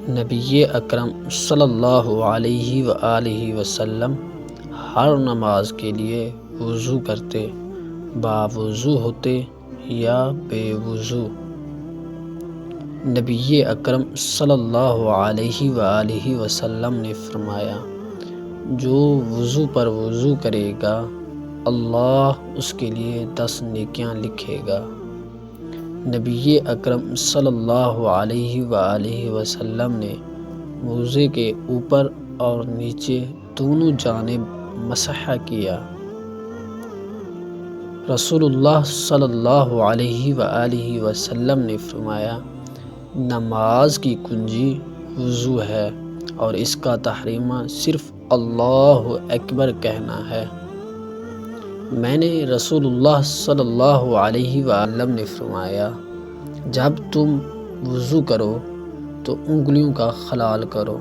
نبی اکرم صلی اللہ علیہ وآلہ وسلم ہر نماز کے لیے وضو کرتے، باوضو ہوتے یا بے وضو۔ نبی اکرم صلی اللہ علیہ وآلہ وسلم نے فرمایا، جو وضو پر وضو کرے گا اللہ اس کے لیے 10 نیکیاں لکھے گا۔ نبی اکرم صلی اللہ علیہ وآلہ وسلم نے موزے کے اوپر اور نیچے دونوں جانب مسح کیا۔ رسول اللہ صلی اللہ علیہ وآلہ وسلم نے فرمایا، نماز کی کنجی وضو ہے اور اس کا تحریمہ صرف اللہ اکبر کہنا ہے۔ میں نے رسول اللہ صلی اللہ علیہ وسلم نے فرمایا، جب تم وضو کرو تو انگلیوں کا خلال کرو۔